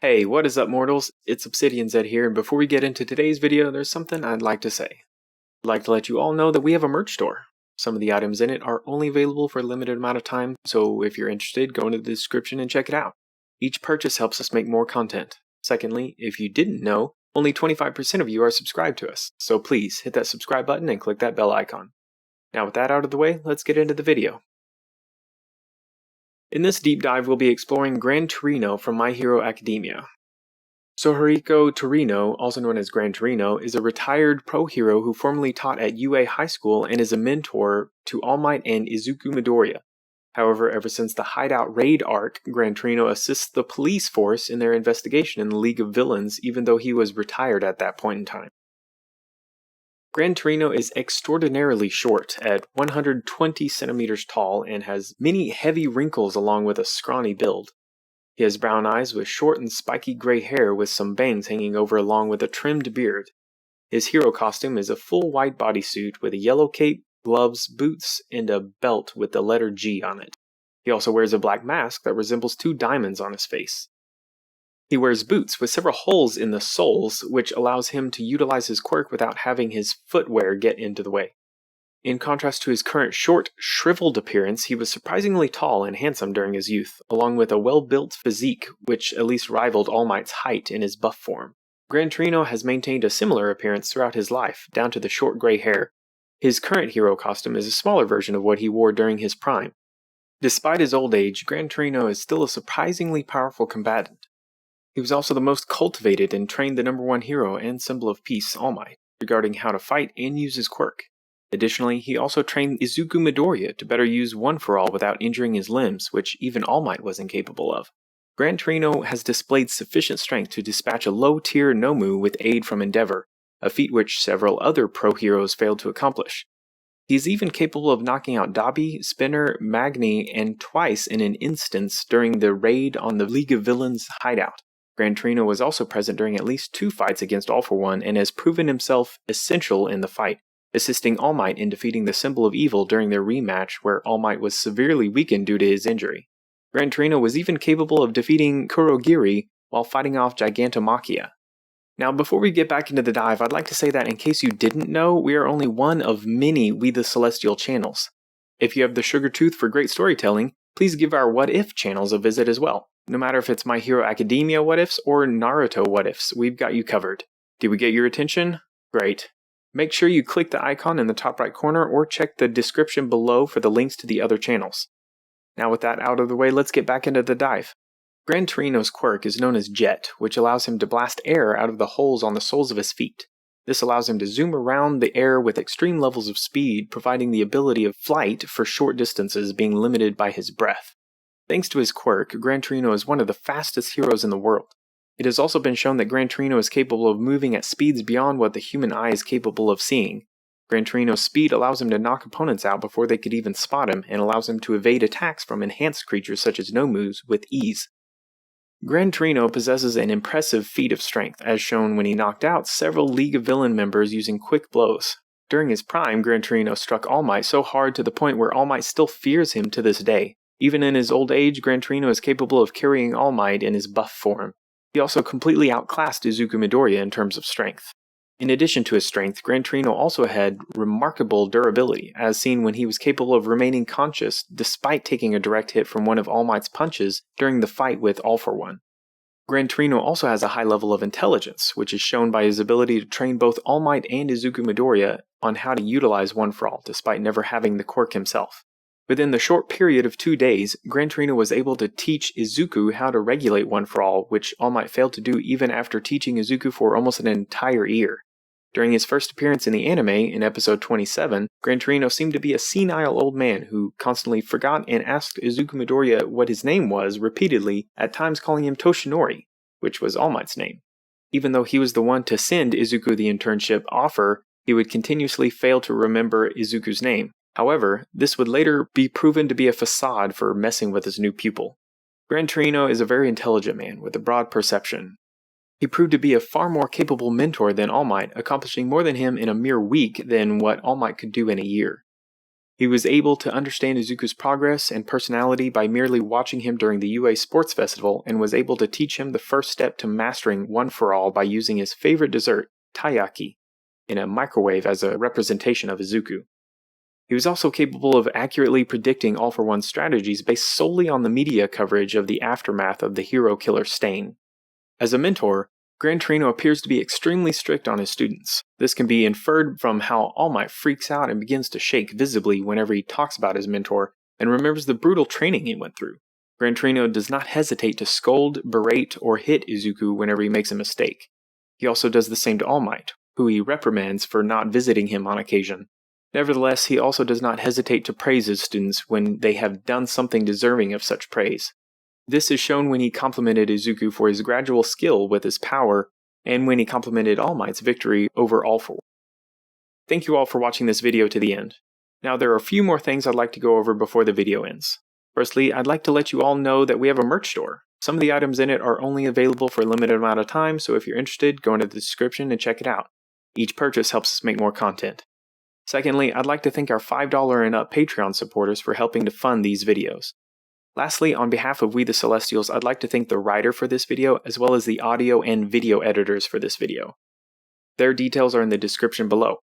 Hey, what is up, mortals? It's ObsidianZed here, and before we get into today's video, there's something I'd like to say. I'd like to let you all know that we have a merch store. Some of the items in it are only available for a limited amount of time, so if you're interested, go into the description and check it out. Each purchase helps us make more content. Secondly, if you didn't know, only 25% of you are subscribed to us, so please hit that subscribe button and click that bell icon. Now with that out of the way, let's get into the video. In this deep dive, we'll be exploring Gran Torino from My Hero Academia. Sohiro Torino, also known as Gran Torino, is a retired pro hero who formerly taught at UA High School and is a mentor to All Might and Izuku Midoriya. However, ever since the Hideout Raid arc, Gran Torino assists the police force in their investigation in the League of Villains, even though he was retired at that point in time. Gran Torino is extraordinarily short, at 120 centimeters tall, and has many heavy wrinkles along with a scrawny build. He has brown eyes with short and spiky gray hair with some bangs hanging over along with a trimmed beard. His hero costume is a full white bodysuit with a yellow cape, gloves, boots, and a belt with the letter G on it. He also wears a black mask that resembles two diamonds on his face. He wears boots with several holes in the soles, which allows him to utilize his quirk without having his footwear get into the way. In contrast to his current short, shriveled appearance, he was surprisingly tall and handsome during his youth, along with a well-built physique, which at least rivaled All Might's height in his buff form. Gran Torino has maintained a similar appearance throughout his life, down to the short gray hair. His current hero costume is a smaller version of what he wore during his prime. Despite his old age, Gran Torino is still a surprisingly powerful combatant. He was also the most cultivated and trained the #1 hero and symbol of peace, All Might, regarding how to fight and use his quirk. Additionally, he also trained Izuku Midoriya to better use One For All without injuring his limbs, which even All Might was incapable of. Gran Torino has displayed sufficient strength to dispatch a low-tier Nomu with aid from Endeavor, a feat which several other pro heroes failed to accomplish. He is even capable of knocking out Dabi, Spinner, Magni, and twice in an instance during the raid on the League of Villains hideout. Gran Torino was also present during at least 2 fights against All For One and has proven himself essential in the fight, assisting All Might in defeating the Symbol of Evil during their rematch where All Might was severely weakened due to his injury. Gran Torino was even capable of defeating Kurogiri while fighting off Gigantomachia. Now before we get back into the dive, I'd like to say that in case you didn't know, we are only one of many We the Celestial channels. If you have the sugar tooth for great storytelling, please give our What If channels a visit as well. No matter if it's My Hero Academia What Ifs or Naruto What Ifs, we've got you covered. Did we get your attention? Great. Make sure you click the icon in the top right corner or check the description below for the links to the other channels. Now with that out of the way, let's get back into the dive. Gran Torino's quirk is known as Jet, which allows him to blast air out of the holes on the soles of his feet. This allows him to zoom around the air with extreme levels of speed, providing the ability of flight for short distances being limited by his breath. Thanks to his quirk, Gran Torino is one of the fastest heroes in the world. It has also been shown that Gran Torino is capable of moving at speeds beyond what the human eye is capable of seeing. Gran Torino's speed allows him to knock opponents out before they could even spot him, and allows him to evade attacks from enhanced creatures such as Nomus with ease. Gran Torino possesses an impressive feat of strength, as shown when he knocked out several League of Villain members using quick blows. During his prime, Gran Torino struck All Might so hard to the point where All Might still fears him to this day. Even in his old age, Gran Torino is capable of carrying All Might in his buff form. He also completely outclassed Izuku Midoriya in terms of strength. In addition to his strength, Gran Torino also had remarkable durability, as seen when he was capable of remaining conscious despite taking a direct hit from one of All Might's punches during the fight with All For One. Gran Torino also has a high level of intelligence, which is shown by his ability to train both All Might and Izuku Midoriya on how to utilize One For All, despite never having the quirk himself. Within the short period of 2 days, Gran Torino was able to teach Izuku how to regulate One For All, which All Might failed to do even after teaching Izuku for almost an entire year. During his first appearance in the anime, in episode 27, Gran Torino seemed to be a senile old man who constantly forgot and asked Izuku Midoriya what his name was repeatedly, at times calling him Toshinori, which was All Might's name. Even though he was the one to send Izuku the internship offer, he would continuously fail to remember Izuku's name. However, this would later be proven to be a facade for messing with his new pupil. Gran Torino is a very intelligent man with a broad perception. He proved to be a far more capable mentor than All Might, accomplishing more than him in a mere week than what All Might could do in a year. He was able to understand Izuku's progress and personality by merely watching him during the UA Sports Festival, and was able to teach him the first step to mastering One for All by using his favorite dessert, taiyaki, in a microwave as a representation of Izuku. He was also capable of accurately predicting All for One's strategies based solely on the media coverage of the aftermath of the hero killer stain. As a mentor, Gran Torino appears to be extremely strict on his students. This can be inferred from how All Might freaks out and begins to shake visibly whenever he talks about his mentor and remembers the brutal training he went through. Gran Torino does not hesitate to scold, berate, or hit Izuku whenever he makes a mistake. He also does the same to All Might, who he reprimands for not visiting him on occasion. Nevertheless, he also does not hesitate to praise his students when they have done something deserving of such praise. This is shown when he complimented Izuku for his gradual skill with his power, and when he complimented All Might's victory over All For One. Thank you all for watching this video to the end. Now there are a few more things I'd like to go over before the video ends. Firstly, I'd like to let you all know that we have a merch store. Some of the items in it are only available for a limited amount of time, so if you're interested, go into the description and check it out. Each purchase helps us make more content. Secondly, I'd like to thank our $5 and up Patreon supporters for helping to fund these videos. Lastly, on behalf of We the Celestials, I'd like to thank the writer for this video, as well as the audio and video editors for this video. Their details are in the description below.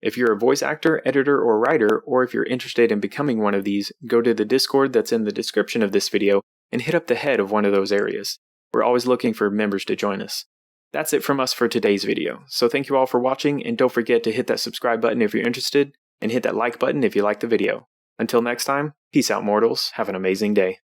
If you're a voice actor, editor, or writer, or if you're interested in becoming one of these, go to the Discord that's in the description of this video and hit up the head of one of those areas. We're always looking for members to join us. That's it from us for today's video, so thank you all for watching, and don't forget to hit that subscribe button if you're interested, and hit that like button if you liked the video. Until next time, peace out mortals, have an amazing day.